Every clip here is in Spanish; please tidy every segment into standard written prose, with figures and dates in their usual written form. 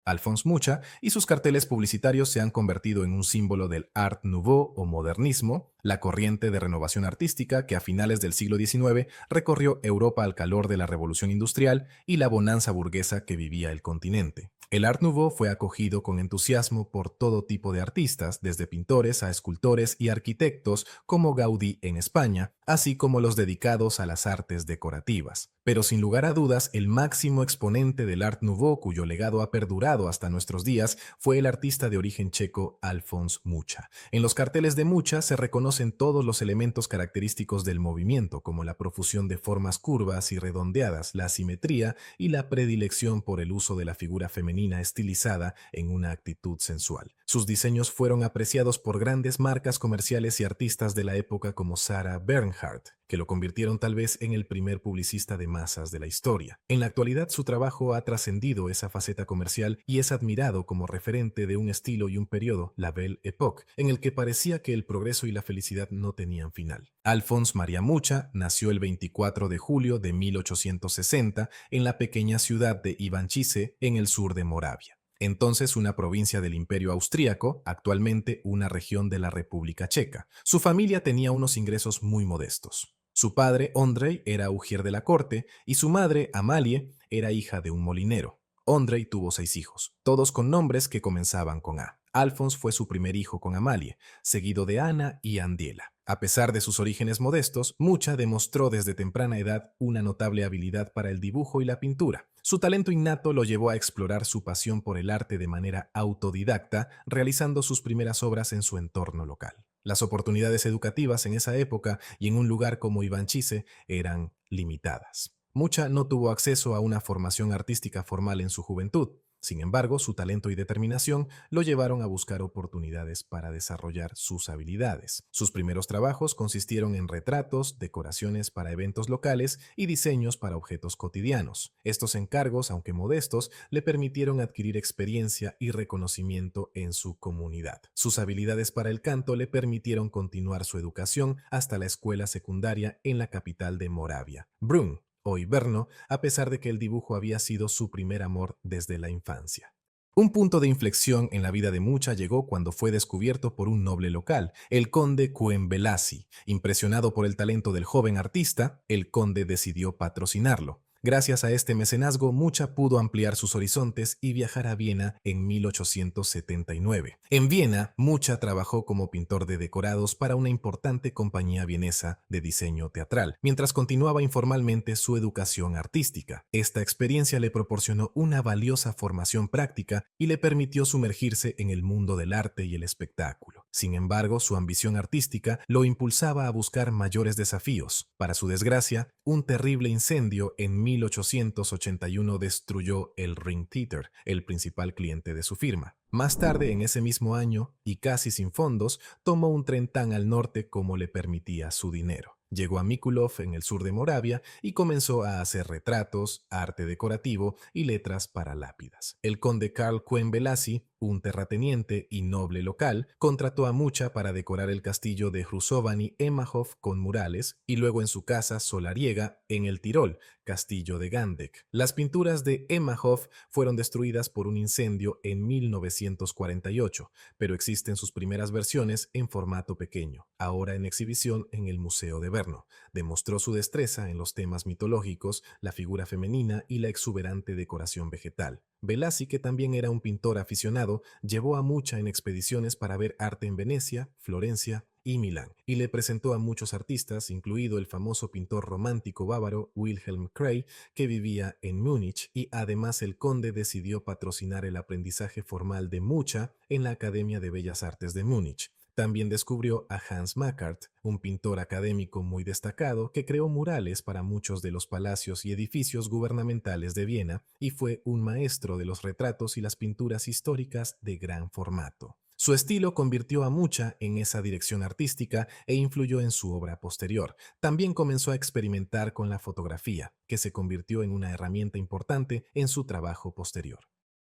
Alphonse Mucha, y sus carteles publicitarios se han convertido en un símbolo del Art Nouveau o modernismo, la corriente de renovación artística que a finales del siglo XIX recorrió Europa al calor de la revolución industrial y la bonanza burguesa que vivía el continente. El Art Nouveau fue acogido con entusiasmo por todo tipo de artistas, desde pintores a escultores y arquitectos como Gaudí en España, así como los dedicados a las artes decorativas. Pero sin lugar a dudas, el máximo exponente del Art Nouveau, cuyo legado ha perdurado hasta nuestros días, fue el artista de origen checo Alphonse Mucha. En los carteles de Mucha se reconocen todos los elementos característicos del movimiento, como la profusión de formas curvas y redondeadas, la asimetría y la predilección por el uso de la figura femenina estilizada en una actitud sensual. Sus diseños fueron apreciados por grandes marcas comerciales y artistas de la época como Sarah Bernhardt, que lo convirtieron tal vez en el primer publicista de masas de la historia. En la actualidad, su trabajo ha trascendido esa faceta comercial y es admirado como referente de un estilo y un periodo, la Belle Époque, en el que parecía que el progreso y la felicidad no tenían final. Alphonse Maria Mucha nació el 24 de julio de 1860 en la pequeña ciudad de Ivanchise, en el sur de Moravia, entonces una provincia del Imperio Austríaco, actualmente una región de la República Checa. Su familia tenía unos ingresos muy modestos. Su padre, Ondrej, era ujier de la corte y su madre, Amalie, era hija de un molinero. Ondrej tuvo 6 hijos, todos con nombres que comenzaban con A. Alphonse fue su primer hijo con Amalie, seguido de Ana y Andiela. A pesar de sus orígenes modestos, Mucha demostró desde temprana edad una notable habilidad para el dibujo y la pintura. Su talento innato lo llevó a explorar su pasión por el arte de manera autodidacta, realizando sus primeras obras en su entorno local. Las oportunidades educativas en esa época y en un lugar como Ivanchise eran limitadas. Mucha no tuvo acceso a una formación artística formal en su juventud. Sin embargo, su talento y determinación lo llevaron a buscar oportunidades para desarrollar sus habilidades. Sus primeros trabajos consistieron en retratos, decoraciones para eventos locales y diseños para objetos cotidianos. Estos encargos, aunque modestos, le permitieron adquirir experiencia y reconocimiento en su comunidad. Sus habilidades para el canto le permitieron continuar su educación hasta la escuela secundaria en la capital de Moravia, Brunn, hoy Brno, a pesar de que el dibujo había sido su primer amor desde la infancia. Un punto de inflexión en la vida de Mucha llegó cuando fue descubierto por un noble local, el conde Cuembelasi. Impresionado por el talento del joven artista, el conde decidió patrocinarlo. Gracias a este mecenazgo, Mucha pudo ampliar sus horizontes y viajar a Viena en 1879. En Viena, Mucha trabajó como pintor de decorados para una importante compañía vienesa de diseño teatral, mientras continuaba informalmente su educación artística. Esta experiencia le proporcionó una valiosa formación práctica y le permitió sumergirse en el mundo del arte y el espectáculo. Sin embargo, su ambición artística lo impulsaba a buscar mayores desafíos. Para su desgracia, un terrible incendio en 1881 destruyó el Ring Theater, el principal cliente de su firma. Más tarde, en ese mismo año, y casi sin fondos, tomó un tren tan al norte como le permitía su dinero. Llegó a Mikulov, en el sur de Moravia, y comenzó a hacer retratos, arte decorativo y letras para lápidas. El conde Karl Cuembelasi, un terrateniente y noble local, contrató a Mucha para decorar el castillo de Hrusovany Emahov con murales y luego en su casa solariega en el Tirol, castillo de Gandeck. Las pinturas de Emahov fueron destruidas por un incendio en 1948, pero existen sus primeras versiones en formato pequeño, ahora en exhibición en el Museo de Brno. Demostró su destreza en los temas mitológicos, la figura femenina y la exuberante decoración vegetal. Belasi, que también era un pintor aficionado, llevó a Mucha en expediciones para ver arte en Venecia, Florencia y Milán, y le presentó a muchos artistas, incluido el famoso pintor romántico bávaro Wilhelm Krey, que vivía en Múnich, y además el conde decidió patrocinar el aprendizaje formal de Mucha en la Academia de Bellas Artes de Múnich. También descubrió a Hans Makart, un pintor académico muy destacado que creó murales para muchos de los palacios y edificios gubernamentales de Viena y fue un maestro de los retratos y las pinturas históricas de gran formato. Su estilo convirtió a Mucha en esa dirección artística e influyó en su obra posterior. También comenzó a experimentar con la fotografía, que se convirtió en una herramienta importante en su trabajo posterior.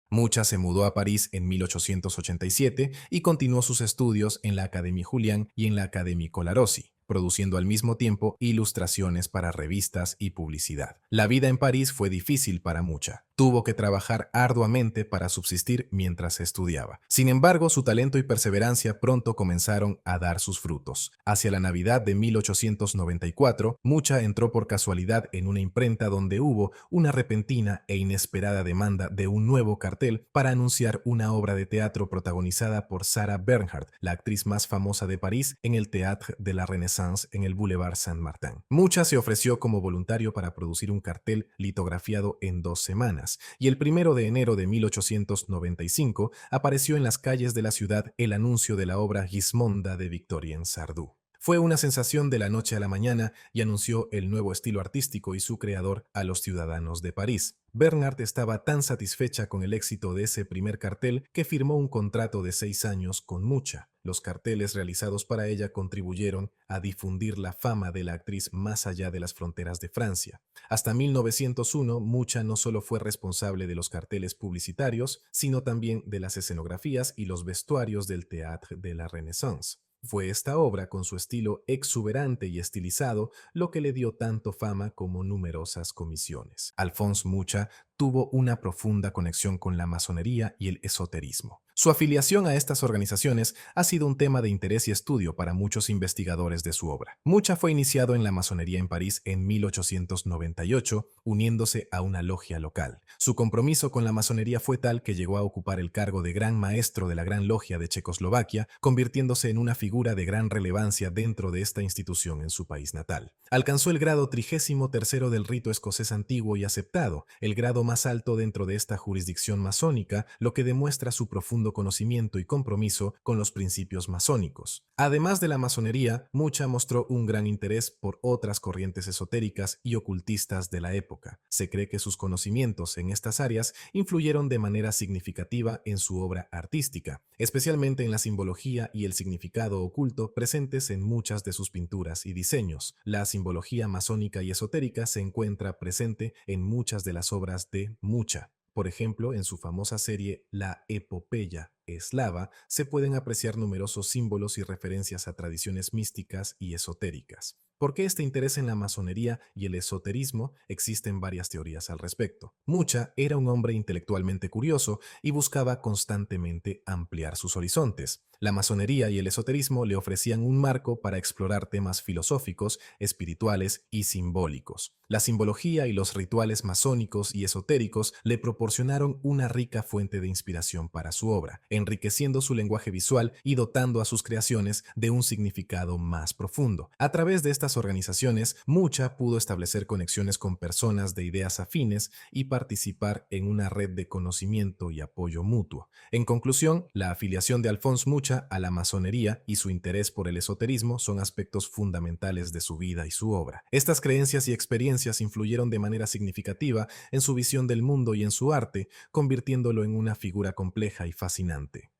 Mucha se mudó a París en 1887 y continuó sus estudios en la Académie Julian y en la Académie Colarossi. produciendo al mismo tiempo ilustraciones para revistas y publicidad. La vida en París fue difícil para Mucha. Tuvo que trabajar arduamente para subsistir mientras estudiaba. Sin embargo, su talento y perseverancia pronto comenzaron a dar sus frutos. Hacia la Navidad de 1894, Mucha entró por casualidad en una imprenta donde hubo una repentina e inesperada demanda de un nuevo cartel para anunciar una obra de teatro protagonizada por Sarah Bernhardt, la actriz más famosa de París, en el Théâtre de la Renaissance en el Boulevard Saint-Martin. Mucha se ofreció como voluntario para producir un cartel litografiado en 2 semanas, y el 1 de enero de 1895 apareció en las calles de la ciudad el anuncio de la obra Gismonda de Victorien Sardou. Fue una sensación de la noche a la mañana y anunció el nuevo estilo artístico y su creador a los ciudadanos de París. Bernhardt estaba tan satisfecha con el éxito de ese primer cartel que firmó un contrato de 6 años con Mucha. Los carteles realizados para ella contribuyeron a difundir la fama de la actriz más allá de las fronteras de Francia. Hasta 1901, Mucha no solo fue responsable de los carteles publicitarios, sino también de las escenografías y los vestuarios del Théâtre de la Renaissance. Fue esta obra, con su estilo exuberante y estilizado, lo que le dio tanto fama como numerosas comisiones. Alphonse Mucha tuvo una profunda conexión con la masonería y el esoterismo. Su afiliación a estas organizaciones ha sido un tema de interés y estudio para muchos investigadores de su obra. Mucha fue iniciado en la masonería en París en 1898, uniéndose a una logia local. Su compromiso con la masonería fue tal que llegó a ocupar el cargo de Gran Maestro de la Gran Logia de Checoslovaquia, convirtiéndose en una figura de gran relevancia dentro de esta institución en su país natal. Alcanzó el grado 33º del rito escocés antiguo y aceptado, el grado más alto dentro de esta jurisdicción masónica, lo que demuestra su profundo conocimiento y compromiso con los principios masónicos. Además de la masonería, Mucha mostró un gran interés por otras corrientes esotéricas y ocultistas de la época. Se cree que sus conocimientos en estas áreas influyeron de manera significativa en su obra artística, especialmente en la simbología y el significado oculto presentes en muchas de sus pinturas y diseños. La simbología masónica y esotérica se encuentra presente en muchas de las obras de Mucha. Por ejemplo, en su famosa serie La Epopeya Eslava se pueden apreciar numerosos símbolos y referencias a tradiciones místicas y esotéricas. ¿Por qué este interés en la masonería y el esoterismo? Existen varias teorías al respecto. Mucha era un hombre intelectualmente curioso y buscaba constantemente ampliar sus horizontes. La masonería y el esoterismo le ofrecían un marco para explorar temas filosóficos, espirituales y simbólicos. La simbología y los rituales masónicos y esotéricos le proporcionaron una rica fuente de inspiración para su obra, enriqueciendo su lenguaje visual y dotando a sus creaciones de un significado más profundo. A través de estas organizaciones, Mucha pudo establecer conexiones con personas de ideas afines y participar en una red de conocimiento y apoyo mutuo. En conclusión, la afiliación de Alphonse Mucha a la masonería y su interés por el esoterismo son aspectos fundamentales de su vida y su obra. Estas creencias y experiencias influyeron de manera significativa en su visión del mundo y en su arte, convirtiéndolo en una figura compleja y fascinante.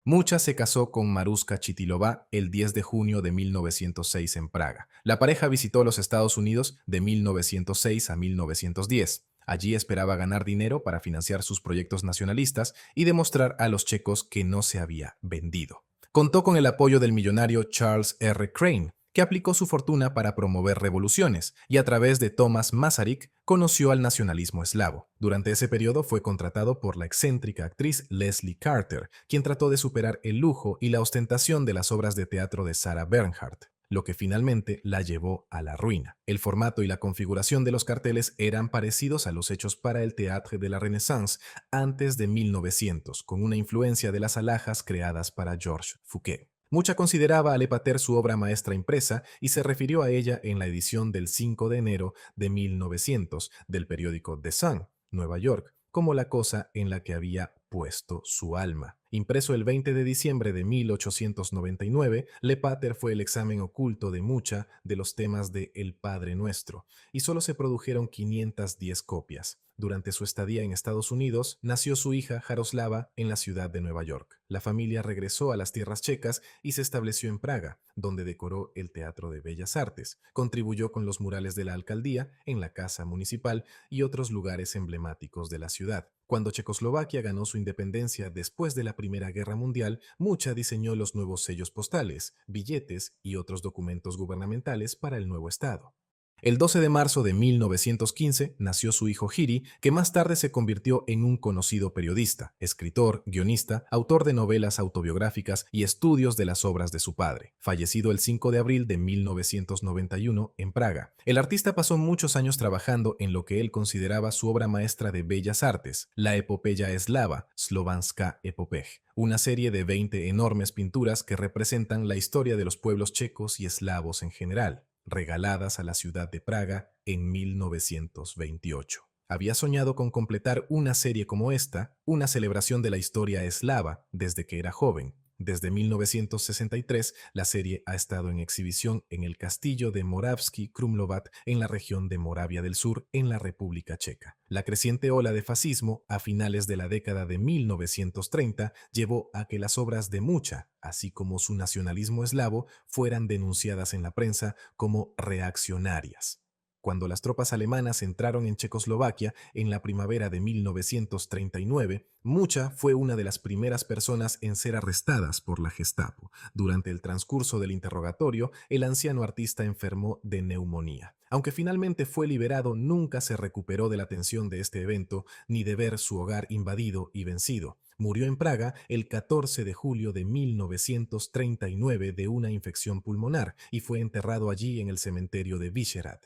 Mucha se casó con Maruska Chitilova el 10 de junio de 1906 en Praga. La pareja visitó los Estados Unidos de 1906 a 1910. Allí esperaba ganar dinero para financiar sus proyectos nacionalistas y demostrar a los checos que no se había vendido. Contó con el apoyo del millonario Charles R. Crane, que aplicó su fortuna para promover revoluciones, y a través de Thomas Masaryk conoció al nacionalismo eslavo. Durante ese periodo fue contratado por la excéntrica actriz Leslie Carter, quien trató de superar el lujo y la ostentación de las obras de teatro de Sarah Bernhardt, lo que finalmente la llevó a la ruina. El formato y la configuración de los carteles eran parecidos a los hechos para el Théâtre de la Renaissance antes de 1900, con una influencia de las alhajas creadas para Georges Fouquet. Mucha consideraba a Le Pater su obra maestra impresa y se refirió a ella en la edición del 5 de enero de 1900 del periódico The Sun, Nueva York, como la cosa en la que había puesto su alma. Impreso el 20 de diciembre de 1899, Le Pater fue el examen oculto de Mucha de los temas de El Padre Nuestro, y solo se produjeron 510 copias. Durante su estadía en Estados Unidos, nació su hija Jaroslava en la ciudad de Nueva York. La familia regresó a las tierras checas y se estableció en Praga, donde decoró el Teatro de Bellas Artes, contribuyó con los murales de la alcaldía, en la Casa Municipal y otros lugares emblemáticos de la ciudad. Cuando Checoslovaquia ganó su independencia después de la Primera Guerra Mundial, Mucha diseñó los nuevos sellos postales, billetes y otros documentos gubernamentales para el nuevo Estado. El 12 de marzo de 1915 nació su hijo Jiri, que más tarde se convirtió en un conocido periodista, escritor, guionista, autor de novelas autobiográficas y estudios de las obras de su padre, fallecido el 5 de abril de 1991 en Praga. El artista pasó muchos años trabajando en lo que él consideraba su obra maestra de bellas artes, la epopeya eslava, Slovanská epopej, una serie de 20 enormes pinturas que representan la historia de los pueblos checos y eslavos en general, regaladas a la ciudad de Praga en 1928. Había soñado con completar una serie como esta, una celebración de la historia eslava, desde que era joven. Desde 1963, la serie ha estado en exhibición en el castillo de Moravský Krumlovat en la región de Moravia del Sur, en la República Checa. La creciente ola de fascismo a finales de la década de 1930 llevó a que las obras de Mucha, así como su nacionalismo eslavo, fueran denunciadas en la prensa como reaccionarias. Cuando las tropas alemanas entraron en Checoslovaquia en la primavera de 1939, Mucha fue una de las primeras personas en ser arrestadas por la Gestapo. Durante el transcurso del interrogatorio, el anciano artista enfermó de neumonía. Aunque finalmente fue liberado, nunca se recuperó de la tensión de este evento ni de ver su hogar invadido y vencido. Murió en Praga el 14 de julio de 1939 de una infección pulmonar y fue enterrado allí en el cementerio de Vyšehrad.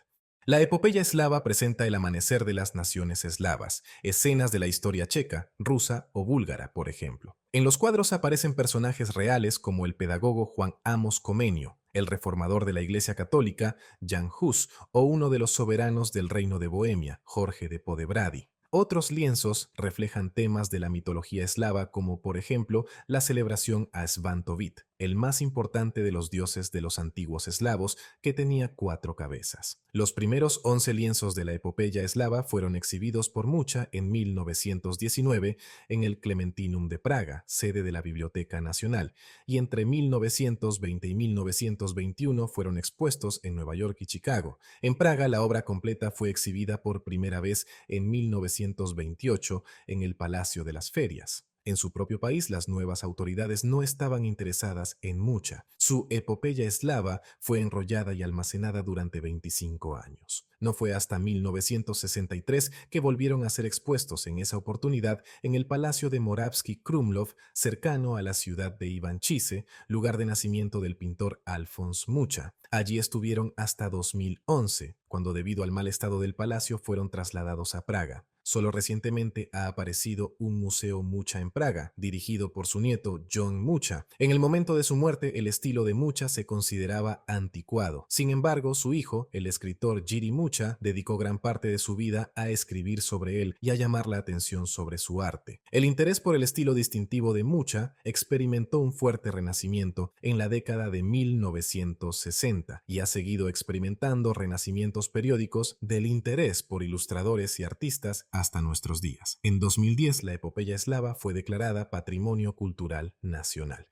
La epopeya eslava presenta el amanecer de las naciones eslavas, escenas de la historia checa, rusa o búlgara, por ejemplo. En los cuadros aparecen personajes reales como el pedagogo Juan Amos Comenio, el reformador de la Iglesia Católica, Jan Hus, o uno de los soberanos del Reino de Bohemia, Jorge de Podebrady. Otros lienzos reflejan temas de la mitología eslava, como por ejemplo la celebración a Svantovit, el más importante de los dioses de los antiguos eslavos, que tenía 4 cabezas. Los primeros 11 lienzos de la epopeya eslava fueron exhibidos por Mucha en 1919 en el Clementinum de Praga, sede de la Biblioteca Nacional, y entre 1920 y 1921 fueron expuestos en Nueva York y Chicago. En Praga, la obra completa fue exhibida por primera vez en 1928 en el Palacio de las Ferias. En su propio país, las nuevas autoridades no estaban interesadas en Mucha. Su epopeya eslava fue enrollada y almacenada durante 25 años. No fue hasta 1963 que volvieron a ser expuestos, en esa oportunidad en el Palacio de Moravský Krumlov, cercano a la ciudad de Ivanchise, lugar de nacimiento del pintor Alfons Mucha. Allí estuvieron hasta 2011, cuando debido al mal estado del palacio fueron trasladados a Praga. Solo recientemente ha aparecido un museo Mucha en Praga, dirigido por su nieto John Mucha. En el momento de su muerte, el estilo de Mucha se consideraba anticuado. Sin embargo, su hijo, el escritor Jiri Mucha, dedicó gran parte de su vida a escribir sobre él y a llamar la atención sobre su arte. El interés por el estilo distintivo de Mucha experimentó un fuerte renacimiento en la década de 1960 y ha seguido experimentando renacimientos periódicos del interés por ilustradores y artistas hasta nuestros días. En 2010, la epopeya eslava fue declarada Patrimonio Cultural Nacional.